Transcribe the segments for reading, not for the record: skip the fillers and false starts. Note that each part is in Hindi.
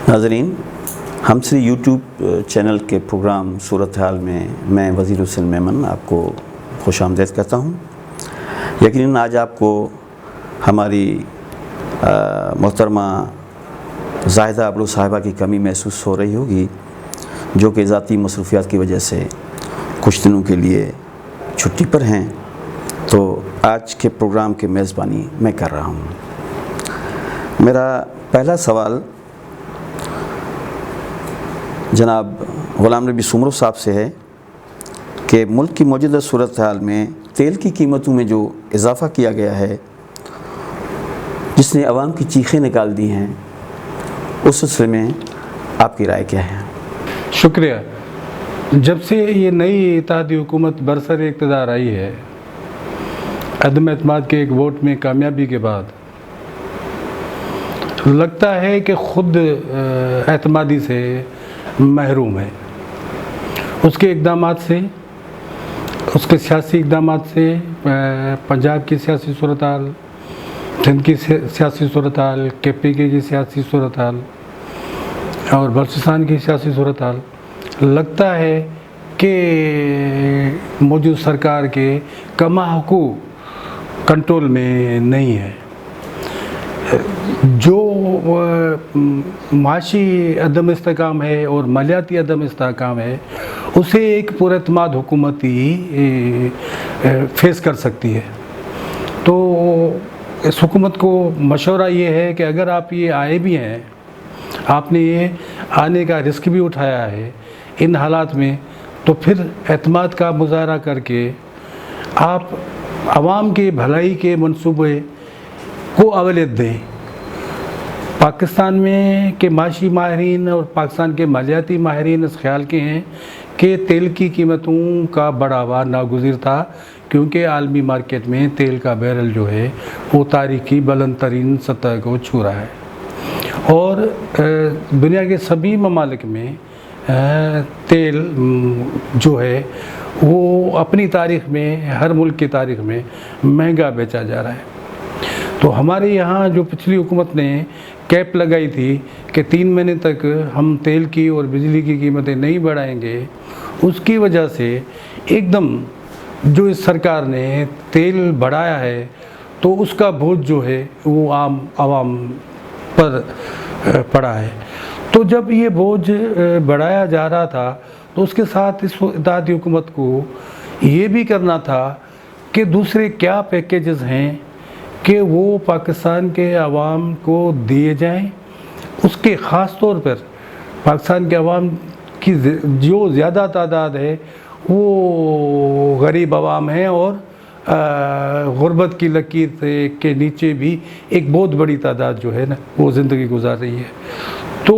नाज़रीन, हमसे यूट्यूब चैनल के प्रोग्राम सूरत हाल में मैं वज़ीर हुसैन मेमन आपको खुशामदीद कहता हूँ। यकीनन आज आपको हमारी मोहतरमा ज़ाहिदा अबलू साहिबा की कमी महसूस हो रही होगी, जो कि ज़ाती मसरूफियात की वजह से कुछ दिनों के लिए छुट्टी पर हैं। तो आज के प्रोग्राम की मेज़बानी मैं कर रहा हूँ। मेरा पहला सवाल जनाब ग़ुलाम नबी सुमरो साहब से है कि मुल्क की मौजूदा सूरत हाल में तेल की कीमतों में जो इजाफ़ा किया गया है, जिसने अवाम की चीखें निकाल दी हैं, उस सिलसिले में आपकी राय क्या है? शुक्रिया। जब से ये नई इत्तेहादी हुकूमत बरसर इक़्तिदार आई है, अदम एतमाद के एक वोट में कामयाबी के बाद लगता है कि ख़ुद एतमादी से महरूम है। उसके इक़दामात से, उसके सियासी इक़दामात से पंजाब की सियासी सूरत हाल, सिंध की सियासी सूरत हाल, KPK की सियासी सूरत हाल और बलूचिस्तान की सियासी सूरत हाल लगता है कि मौजूद सरकार के कमा हुकूक कंट्रोल में नहीं है। जो माशी अदम इस्तेहकाम है और मालियाती अदम इस्तेहकाम है, उसे एक पुरएतमाद हुकूमत ही फेस कर सकती है। तो इस हुकूमत को मशवरा ये है कि अगर आप ये आए भी हैं, आपने ये आने का रिस्क भी उठाया है इन हालात में, तो फिर एतमाद का मुज़ाहरा करके आप आवाम की भलाई के मंसूबे को अवलियत दें। पाकिस्तान में के माशी माहिरीन और पाकिस्तान के मालियाती माहिरीन इस ख्याल के हैं कि तेल की कीमतों का बढ़ावा नागुज़िर था, क्योंकि आलमी मार्केट में तेल का बैरल जो है वो तारीख़ी बुलंद तरीन सतह को छू रहा है और दुनिया के सभी ममालिक में तेल जो है वो अपनी तारीख़ में, हर मुल्क की तारीख़ में महंगा बेचा जा रहा है। तो हमारे यहाँ जो पिछली हुकूमत ने कैप लगाई थी कि 3 महीने तक हम तेल की और बिजली की कीमतें नहीं बढ़ाएंगे, उसकी वजह से एकदम जो इस सरकार ने तेल बढ़ाया है तो उसका बोझ जो है वो आवाम पर पड़ा है। तो जब ये बोझ बढ़ाया जा रहा था तो उसके साथ इस इत्तेहादी हुकूमत को ये भी करना था कि दूसरे क्या पैकेजेस हैं कि वो पाकिस्तान के अवाम को दिए जाएं। उसके ख़ास तौर पर पाकिस्तान के अवाम की जो ज़्यादा तादाद है वो गरीब अवाम है और गुर्बत की लकीर से के नीचे भी एक बहुत बड़ी तादाद जो है ना वो ज़िंदगी गुजार रही है। तो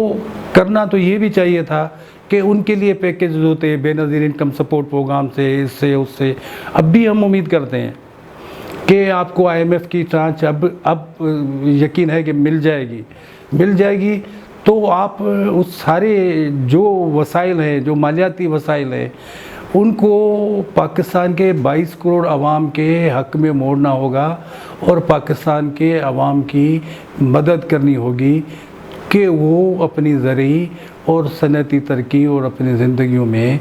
करना तो ये भी चाहिए था कि उनके लिए पैकेज होते हैं बेनज़ीर इनकम सपोर्ट प्रोग्राम से, इससे उससे। अब भी हम उम्मीद करते हैं कि आपको IMF की ट्रांच अब यकीन है कि मिल जाएगी। तो आप उस सारे जो वसाइल हैं, जो मालियाती वसाइल हैं, उनको पाकिस्तान के 22 करोड़ अवाम के हक़ में मोड़ना होगा और पाकिस्तान के अवाम की मदद करनी होगी कि वो अपनी ज़रूरी और सनती तरक्की और अपनी ज़िंदगियों में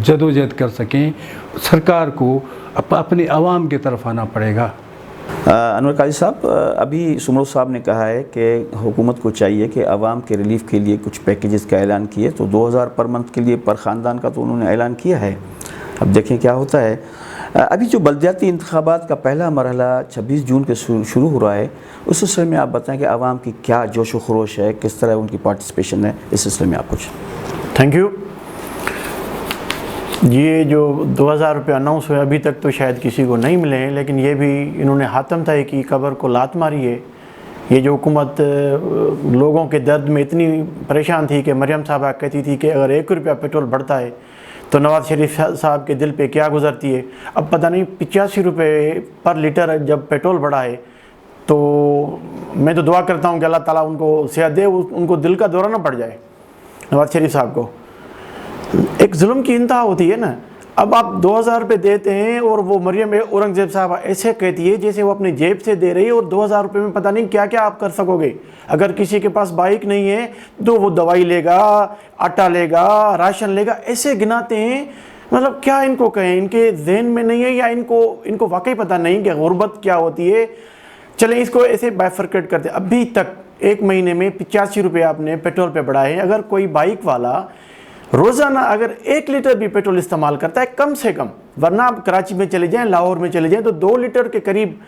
जदोजहद कर सकें। सरकार को अपने अवाम की तरफ आना पड़ेगा। अनवर काजी साहब, अभी सुमरो साहब ने कहा है कि हुकूमत को चाहिए कि अवाम के रिलीफ़ के लिए कुछ पैकेजेस का ऐलान किए, तो 2000 पर मंथ के लिए पर ख़ानदान का तो उन्होंने ऐलान किया है। अब देखें क्या होता है। अभी जो बल्दियाती इंतखाबात का पहला मरहला 26 जून के शुरू हो रहा है, उस सिलसिले में आप बताएं कि आवाम की क्या जोश व खरोश है, किस तरह उनकी पार्टिसिपेशन है, इस सिलसिले में आप कुछ। Thank you. ये जो 2000 रुपये अनाउंस हुए अभी तक तो शायद किसी को नहीं मिले हैं, लेकिन ये भी इन्होंने हातम तय की कब्र को लात मारी है। ये जो हुकूमत लोगों के दर्द में इतनी परेशान थी कि मरियम साहबा कहती थी कि अगर 1 रुपया पेट्रोल बढ़ता है तो नवाज़ शरीफ साहब के दिल पे क्या गुजरती है। अब पता नहीं 85 रुपये पर लीटर जब पेट्रोल बढ़ा है, तो मैं तो दुआ करता हूँ कि अल्लाह ताला उनको सेहत दे, उनको दिल का दौरा ना पड़ जाए नवाज़ शरीफ साहब को। एक जुल्म की इंतहा होती है ना। अब आप 2000 रुपये देते हैं और वो मरियम औरंगजेब साहब ऐसे कहती है जैसे वो अपने जेब से दे रही है, और 2000 रुपये में पता नहीं क्या क्या आप कर सकोगे। अगर किसी के पास बाइक नहीं है तो वो दवाई लेगा, आटा लेगा, राशन लेगा, ऐसे गिनाते हैं। मतलब क्या इनको कहें, इनके जहन में नहीं है या इनको वाकई पता नहीं कि गुर्बत क्या होती है। चलें इसको ऐसे बाइफरकेट करते। अभी तक 1 महीने में 85 रुपये आपने पेट्रोल पे बढ़ाए हैं। अगर कोई बाइक वाला रोज़ाना अगर 1 लीटर भी पेट्रोल इस्तेमाल करता है कम से कम, वरना आप कराची में चले जाएं, लाहौर में चले जाएं, तो 2 लीटर के करीब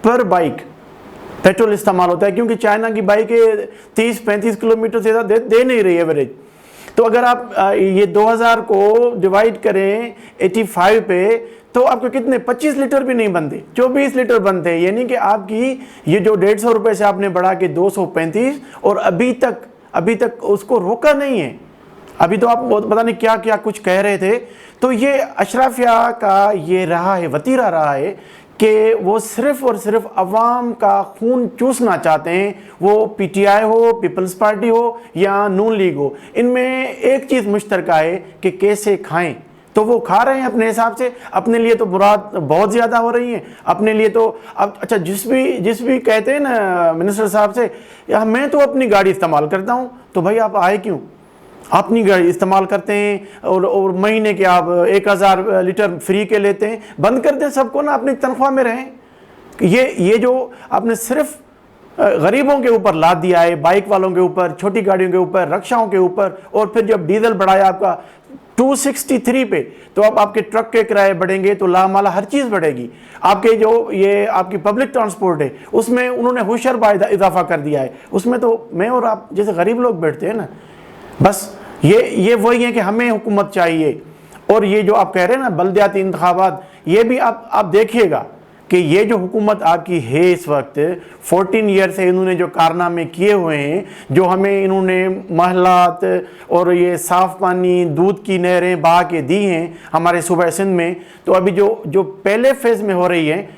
पर बाइक पेट्रोल इस्तेमाल होता है, क्योंकि चाइना की बाइकें 30-35 किलोमीटर से ज़्यादा दे नहीं रही एवरेज। तो अगर आप ये 2000 को डिवाइड करें 85 पे, तो आपको कितने 25 लीटर भी नहीं बनते, 24 लीटर बनते हैं। यानी कि आपकी ये जो 150 रुपये से आपने बढ़ा के 235, और अभी तक उसको रोका नहीं है। अभी तो आप पता नहीं क्या क्या कुछ कह रहे थे। तो ये अशराफिया का ये रहा है, वतीरा रहा है कि वो सिर्फ़ और सिर्फ अवाम का खून चूसना चाहते हैं। वो पीटीआई हो, पीपल्स पार्टी हो या नून लीग हो, इनमें एक चीज़ मुश्तरका है कि कैसे खाएं। तो वो खा रहे हैं अपने हिसाब से। अपने लिए तो मुराद बहुत ज़्यादा हो रही है, अपने लिए तो अब अच्छा जिस भी कहते हैं ना मिनिस्टर साहब से, या मैं तो अपनी गाड़ी इस्तेमाल करता हूँ, तो भाई आप आए क्यों? अपनी गाड़ी इस्तेमाल करते हैं और महीने के आप 1000 लीटर फ्री के लेते हैं। बंद कर दें सबको ना, अपनी तनख्वाह में रहें। ये जो आपने सिर्फ गरीबों के ऊपर लाद दिया है, बाइक वालों के ऊपर, छोटी गाड़ियों के ऊपर, रक्षाओं के ऊपर, और फिर जब डीजल बढ़ाया आपका 263 पे, तो अब आपके ट्रक के किराए बढ़ेंगे, तो लामाला हर चीज़ बढ़ेगी। आपके जो ये आपकी पब्लिक ट्रांसपोर्ट है उसमें उन्होंने होशियार इजाफा कर दिया है। उसमें तो मैं और आप जैसे गरीब लोग बैठते हैं ना, बस ये वही है कि हमें हुकूमत चाहिए। और ये जो आप कह रहे हैं ना बल्दियाती इंतखाबात, ये भी आप देखिएगा कि ये जो हुकूमत आपकी है इस वक्त 14 ईयर से इन्होंने जो कारनामे किए हुए हैं, जो हमें इन्होंने महलात और ये साफ़ पानी, दूध की नहरें बहा के दी हैं हमारे सूबा सिंध में, तो अभी जो पहले फेज़ में हो रही है,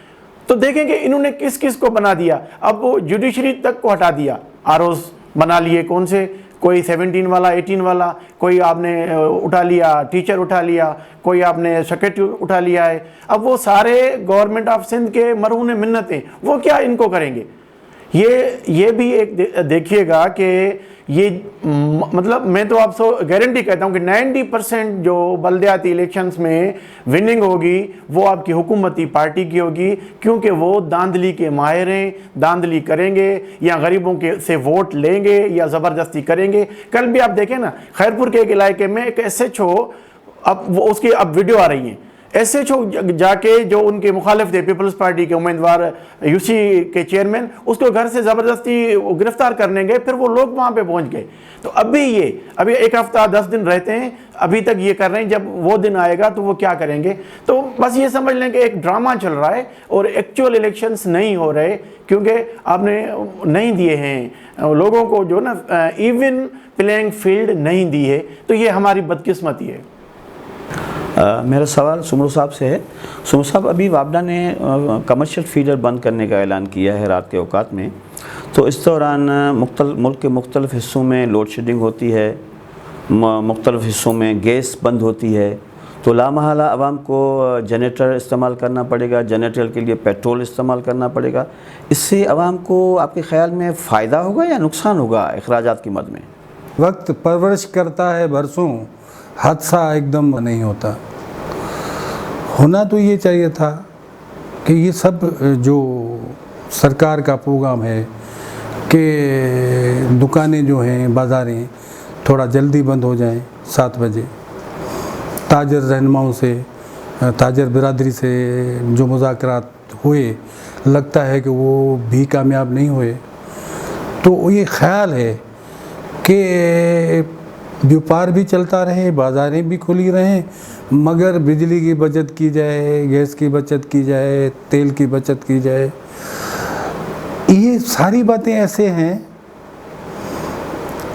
तो देखेंगे इन्होंने किस किस को बना दिया। अब वो जुडिशरी तक को हटा दिया, आरओज़ बना लिए, कौन से, कोई 17 वाला, 18 वाला, कोई आपने उठा लिया, टीचर उठा लिया, कोई आपने सेक्रेटरी उठा लिया है। अब वो सारे गवर्नमेंट ऑफ सिंध के मरहून मिन्नतें, वो क्या इनको करेंगे? ये भी एक देखिएगा कि ये मतलब मैं तो आपसे गारंटी कहता हूँ कि 90% जो बल्दियाती इलेक्शंस में विनिंग होगी वो आपकी हुकूमती पार्टी की होगी, क्योंकि वो धांधली के माहिर हैं, धांधली करेंगे या गरीबों के से वोट लेंगे या ज़बरदस्ती करेंगे। कल भी आप देखें ना, खैरपुर के एक इलाके में एक SHO, अब वो उसकी अब वीडियो आ रही हैं, SHO जाके जो उनके मुखालिफ थे पीपल्स पार्टी के उम्मीदवार UC के चेयरमैन, उसको घर से ज़बरदस्ती गिरफ्तार करने गए, फिर वो लोग वहाँ पे पहुँच गए। तो अभी 1 हफ्ता 10 दिन रहते हैं, अभी तक ये कर रहे हैं। जब वो दिन आएगा तो वो क्या करेंगे? तो बस ये समझ लें कि एक ड्रामा चल रहा है और एक्चुअल इलेक्शंस नहीं हो रहे, क्योंकि आपने नहीं दिए हैं लोगों को जो ना इवन प्लेइंग फील्ड नहीं दी है। तो ये हमारी बदकिस्मती है। मेरा सवाल सुमरो साहब से है। सुमरो साहब, अभी वापडा ने कमर्शियल फीडर बंद करने का ऐलान किया है रात के औकात में, तो इस दौरान मुल्क के मुख्तलिफ़ हिस्सों में लोड शेडिंग होती है, मुख्तलिफ़ हिस्सों में गैस बंद होती है, तो लामहला आवाम को जनरेटर इस्तेमाल करना पड़ेगा, जनरेटर के लिए पेट्रोल इस्तेमाल करना पड़ेगा। इससे आवाम को आपके ख़्याल में फ़ायदा होगा या नुकसान होगा अखराजात की मद में? वक्त परवरिश करता है बरसों, हादसा एकदम नहीं होता। होना तो ये चाहिए था कि ये सब जो सरकार का प्रोग्राम है कि दुकानें जो हैं, बाज़ारें थोड़ा जल्दी बंद हो जाएं 7 बजे। ताजर रहनुमाओं से, ताजर बिरादरी से जो मुज़ाकरात हुए, लगता है कि वो भी कामयाब नहीं हुए। तो ये ख्याल है कि व्यापार भी चलता रहे, बाज़ारें भी खुली रहें, मगर बिजली की बचत की जाए, गैस की बचत की जाए, तेल की बचत की जाए। ये सारी बातें ऐसे हैं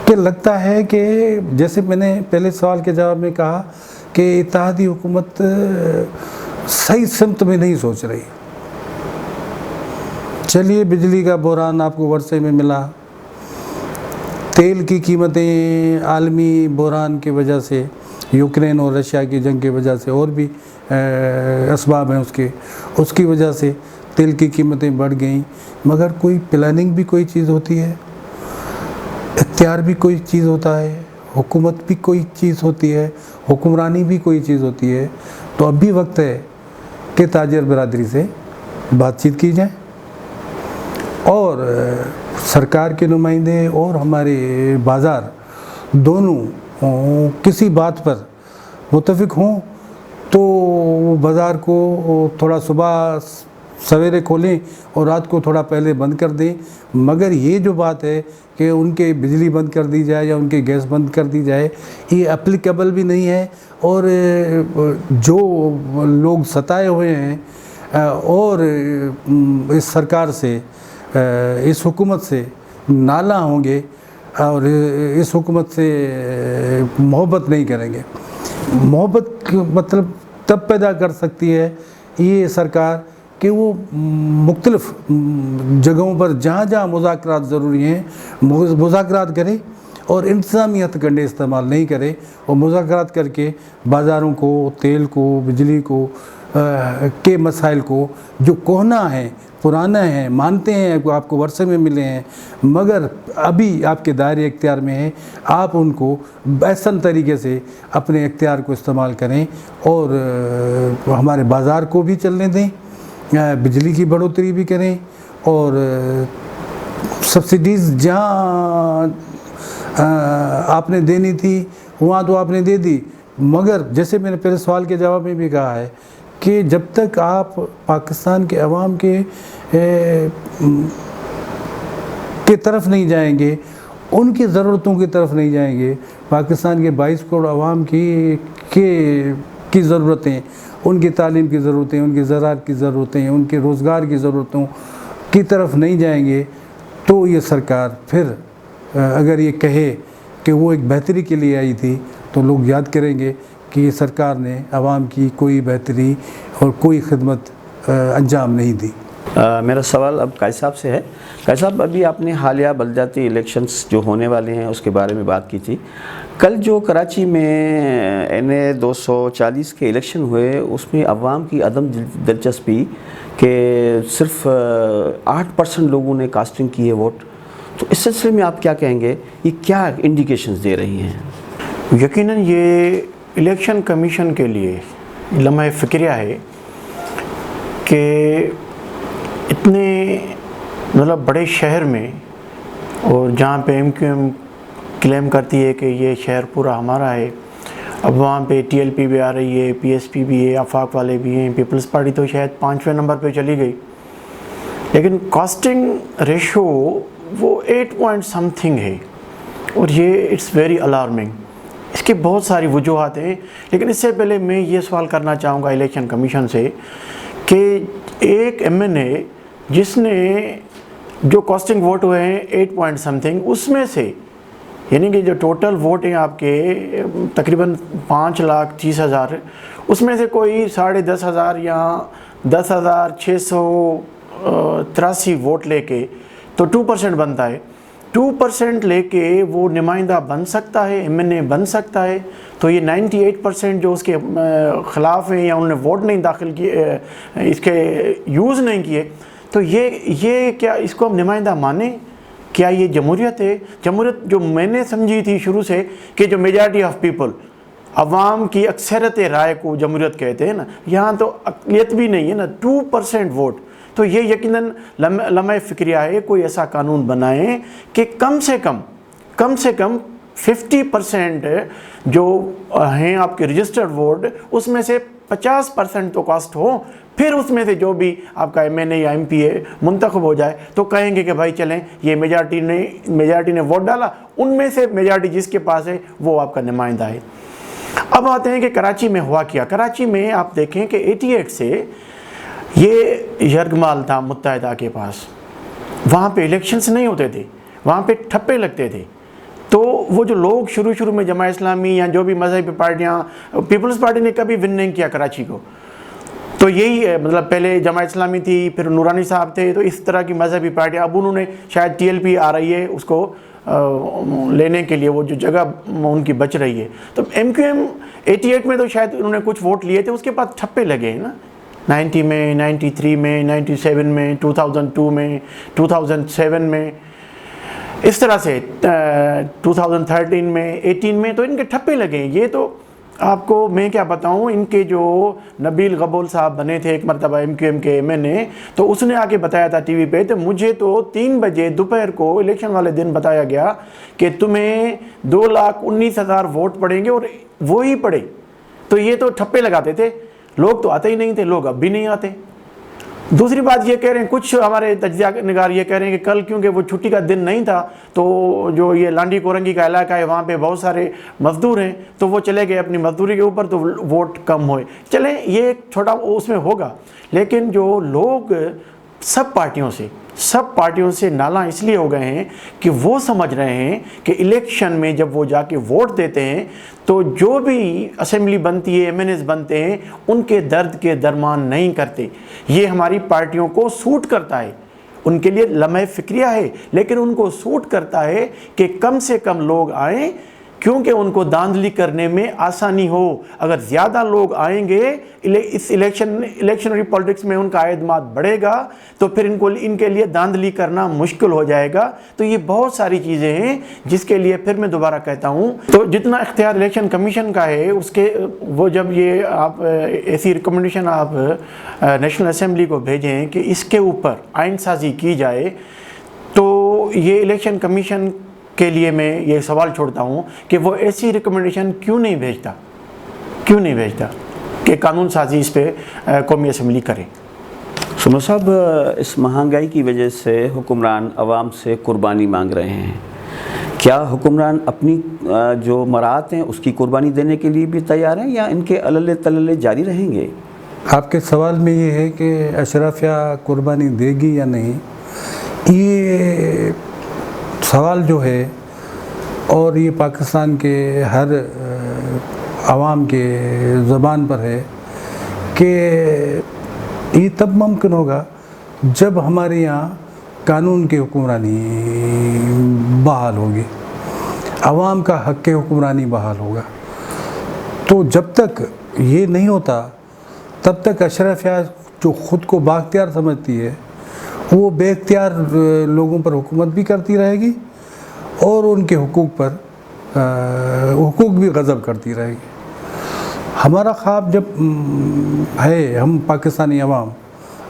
कि लगता है कि जैसे मैंने पहले सवाल के जवाब में कहा कि इत्तेहादी हुकूमत सही सिमत में नहीं सोच रही। चलिए, बिजली का बहरान आपको वर्षे में मिला, तेल की कीमतें आलमी बहरान की वजह से यूक्रेन और रशिया की जंग की वजह से, और भी असबाब हैं उसकी वजह से तेल की कीमतें बढ़ गई। मगर कोई प्लानिंग भी कोई चीज़ होती है, इख्तियार भी कोई चीज़ होता है, हुकूमत भी कोई चीज़ होती है, हुक्मरानी भी कोई चीज़ होती है। तो अब भी वक्त है कि ताजर बरादरी से बातचीत की जाए और सरकार के नुमाइंदे और हमारे बाज़ार दोनों किसी बात पर मुत्तफिक हों तो बाज़ार को थोड़ा सुबह सवेरे खोलें और रात को थोड़ा पहले बंद कर दें। मगर ये जो बात है कि उनके बिजली बंद कर दी जाए या उनके गैस बंद कर दी जाए, ये एप्लीकेबल भी नहीं है। और जो लोग सताए हुए हैं और इस सरकार से, इस हुकूमत से नाला होंगे और इस हुकूमत से मोहब्बत नहीं करेंगे। मोहब्बत मतलब तब पैदा कर सकती है ये सरकार कि वो मुख्तलिफ़ जगहों पर जहाँ जहाँ मुज़ाकरात ज़रूरी हैं मुज़ाकरात करे और इंतज़ामी हथकंडे इस्तेमाल नहीं करे और मुज़ाकरात करके बाज़ारों को, तेल को, बिजली को के मसाइल को जो कोहना है, पुराना है, मानते हैं को आपको वर्षे में मिले हैं मगर अभी आपके दायरे इख्तियार में है, आप उनको ऐसन तरीके से अपने इख्तियार को इस्तेमाल करें और हमारे बाज़ार को भी चलने दें, बिजली की बढ़ोतरी भी करें और सब्सिडीज़ जहाँ आपने देनी थी वहाँ तो आपने दे दी। मगर जैसे मैंने पहले सवाल के जवाब में भी कहा है कि जब तक आप पाकिस्तान के अवाम के तरफ नहीं जाएंगे, उनकी ज़रूरतों की तरफ नहीं जाएंगे, पाकिस्तान के 22 करोड़ अवाम की ज़रूरतें, उनकी तालीम की ज़रूरतें, उनकी ज़राअत की ज़रूरतें, उनके रोज़गार की ज़रूरतों की तरफ नहीं जाएंगे तो ये सरकार फिर अगर ये कहे कि वो एक बेहतरी के लिए आई थी तो लोग याद करेंगे कि ये सरकार ने आवाम की कोई बेहतरी और कोई खिदमत अंजाम नहीं दी। मेरा सवाल अब कायद साहब से है। कायद साहब, अभी आपने हालिया बलदियाती इलेक्शंस जो होने वाले हैं उसके बारे में बात की थी। कल जो कराची में NA 240 के इलेक्शन हुए उसमें अवाम की अदम दिलचस्पी कि सिर्फ 8% लोगों ने कास्टिंग की है वोट, तो इस सिलसिले में आप क्या कहेंगे? ये क्या इंडिकेशंस दे रही हैं? यकीनन ये इलेक्शन कमीशन के लिए लम्हा फ़िक्रिया है कि इतने मतलब बड़े शहर में और जहाँ पे MQM क्लेम करती है कि ये शहर पूरा हमारा है, अब वहाँ पे TLP भी आ रही है, PSP भी है, आफाक वाले भी हैं, पीपल्स पार्टी तो शायद 5वें नंबर पे चली गई, लेकिन कास्टिंग रेशो वो 8 पॉइंट समथिंग है और ये इट्स वेरी अलार्मिंग। इसकी बहुत सारी वजूहात हैं, लेकिन इससे पहले मैं ये सवाल करना चाहूँगा इलेक्शन कमीशन से कि एक MNA जिसने जो कास्टिंग वोट हुए हैं 8 पॉइंट समथिंग, उसमें से यानी कि जो टोटल वोट हैं आपके तकरीबन 5,30,000, उसमें से कोई 10,500 या 10,683 वोट लेके तो 2% बनता है। 2% लेके वो नुमाइंदा बन सकता है, MNA बन सकता है। तो ये 98% जो उसके ख़िलाफ़ हैं या उन्होंने वोट नहीं दाखिल किए, इसके यूज़ नहीं किए, तो ये क्या इसको हम नुमाइंदा माने? क्या ये जमहूरियत है? जमहूरियत जो मैंने समझी थी शुरू से कि जो मेजॉरिटी ऑफ पीपल, अवाम की अक्सरियत राय को जमहूरियत कहते हैं ना, यहाँ तो अक़लियत भी नहीं है ना, 2% वोट। तो ये यकीनन लम्हा फ़िक्रिया है, कोई ऐसा कानून बनाएं कि कम से कम 50% जो हैं आपके रजिस्टर्ड वोट, उसमें से 50% तो कास्ट हो, फिर उसमें से जो भी आपका MNA या MPA मुंतखब हो जाए तो कहेंगे कि भाई चलें, ये मेजॉरिटी ने वोट डाला, उनमें से मेजॉरिटी जिसके पास है वो आपका नुमाइंदा है। अब आते हैं कि कराची में हुआ क्या। कराची में आप देखें कि 88 से ये यरगमाल था मुत्तहिदा के पास, वहाँ पे इलेक्शंस नहीं होते थे, वहाँ पे ठप्पे लगते थे। तो वो जो लोग शुरू में जमा इस्लामी या जो भी मज़हबी पार्टियाँ, पीपल्स पार्टी ने कभी विन नहीं किया कराची को, तो यही है, मतलब पहले जमात इस्लामी थी, फिर नूरानी साहब थे, तो इस तरह की मजहबी पार्टी, अब उन्होंने शायद TLP आ रही है उसको लेने के लिए, वो जो जगह उनकी बच रही है। तो MQM 88 में तो शायद उन्होंने कुछ वोट लिए थे, उसके बाद ठप्पे लगे हैं ना, 90 में, 93 में, 97 में, 2002 में, 2007 में, इस तरह से 2013 में, 18 में, तो इनके ठप्पे लगे। ये तो आपको मैं क्या बताऊं, इनके जो नबील गबोल साहब बने थे एक मरतबा MQM के MNA, तो उसने आके बताया था TV पे, तो मुझे तो 3 बजे दोपहर को इलेक्शन वाले दिन बताया गया कि तुम्हें 2,19,000 वोट पड़ेंगे, और वो ही पड़े। तो ये तो ठप्पे लगाते थे, लोग तो आते ही नहीं थे, लोग अब भी नहीं आते। दूसरी बात ये कह रहे हैं, कुछ हमारे तज्जिया निगार ये कह रहे हैं कि कल क्योंकि वो छुट्टी का दिन नहीं था, तो जो ये लांडी कोरंगी का इलाका है वहाँ पे बहुत सारे मजदूर हैं, तो वो चले गए अपनी मजदूरी के ऊपर, तो वोट कम हुए। चले, ये एक छोटा उसमें होगा, लेकिन जो लोग सब पार्टियों से नाला इसलिए हो गए हैं कि वो समझ रहे हैं कि इलेक्शन में जब वो जाके वोट देते हैं, तो जो भी असेंबली बनती है, MNAs बनते हैं, उनके दर्द के दरमान नहीं करते। ये हमारी पार्टियों को सूट करता है, उनके लिए लम्हे फिक्रिया है, लेकिन उनको सूट करता है कि कम से कम लोग आएँ, क्योंकि उनको धांधली करने में आसानी हो। अगर ज़्यादा लोग आएंगे, इस इलेक्शनरी पॉलिटिक्स में उनका एतमाद बढ़ेगा, तो फिर इनके लिए धांधली करना मुश्किल हो जाएगा। तो ये बहुत सारी चीज़ें हैं जिसके लिए फिर मैं दोबारा कहता हूँ, तो जितना इख्तियार इलेक्शन कमीशन का है, उसके वो जब ये आप ऐसी रिकमेंडेशन आप नेशनल असेंबली को भेजें कि इसके ऊपर आइन साजी की जाए, तो ये इलेक्शन कमीशन के लिए मैं ये सवाल छोड़ता हूँ कि वो ऐसी रिकमेंडेशन क्यों नहीं भेजता कि कानून साजी इस पे कौमी असेंबली करे। सुमरो साहब, इस महंगाई की वजह से हुक्मरान आवाम से कुर्बानी मांग रहे हैं। क्या हुक्मरान अपनी जो मराहत हैं उसकी कुर्बानी देने के लिए भी तैयार हैं, या इनके अलले तलले जारी रहेंगे? आपके सवाल में ये है कि अशराफिया कुर्बानी देगी या नहीं, ये सवाल जो है, और ये पाकिस्तान के हर आवाम के ज़बान पर है कि ये तब मुमकिन होगा जब हमारे यहाँ कानून की हुक्मरानी बहाल होगी, आवाम का हक़ के हुक्मरानी बहाल होगा। तो जब तक ये नहीं होता, तब तक अशराफिया जो ख़ुद को बाख्तियार समझती है, वो बेख्तियार लोगों पर हुकूमत भी करती रहेगी, और उनके हुकूक पर हुकूक भी गज़ब करती रहेगी। हमारा ख्वाब जब है, हम पाकिस्तानी आवाम,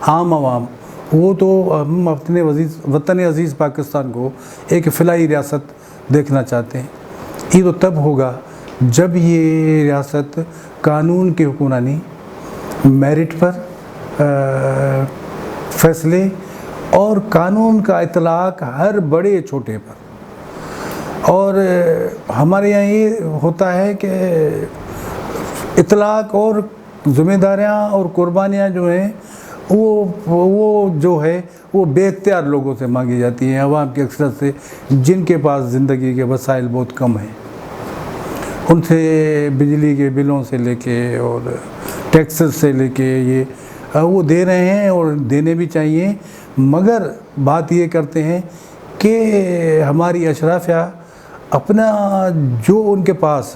आम आवाम, वो तो हम अपने वतन अज़ीज़ पाकिस्तान को एक फ़िलाई रियासत देखना चाहते हैं। ये तो तब होगा जब ये रियासत कानून की हुक्मरानी, मेरिट पर फैसले और कानून का इतलाक़ हर बड़े छोटे पर। और हमारे यहाँ ये होता है कि इतलाक़ और ज़िम्मेदारियाँ और कुर्बानियाँ जो हैं, वो जो है वो बेख्तियार लोगों से मांगी जाती हैं, आवाम की अक्सर से, जिनके पास ज़िंदगी के वसाइल बहुत कम हैं। उनसे बिजली के बिलों से लेके और टैक्सेस से लेके ये वो दे रहे हैं, और देने भी चाहिए, मगर बात ये करते हैं कि हमारी अशराफिया अपना जो उनके पास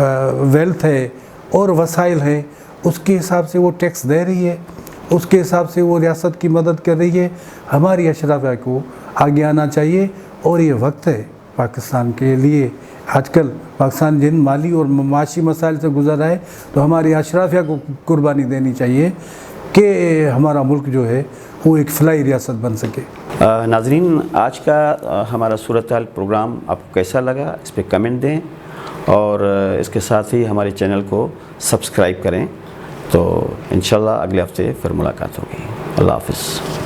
वेल्थ है और वसाइल हैं, उसके हिसाब से वो टैक्स दे रही है, उसके हिसाब से वो रियासत की मदद कर रही है। हमारी अशराफिया को आगे आना चाहिए, और ये वक्त है पाकिस्तान के लिए। आजकल पाकिस्तान जिन माली और माशी मसाइल से गुजर रहा है, तो हमारी अशराफिया को कुर्बानी देनी चाहिए कि हमारा मुल्क जो है वो एक फ़िलाई रियासत बन सके। नाज़रीन, आज का हमारा सूरत हाल प्रोग्राम आपको कैसा लगा, इस पर कमेंट दें, और इसके साथ ही हमारे चैनल को सब्सक्राइब करें। तो इंशाल्लाह अगले हफ्ते फिर मुलाकात होगी। अल्लाह हाफ़िज़।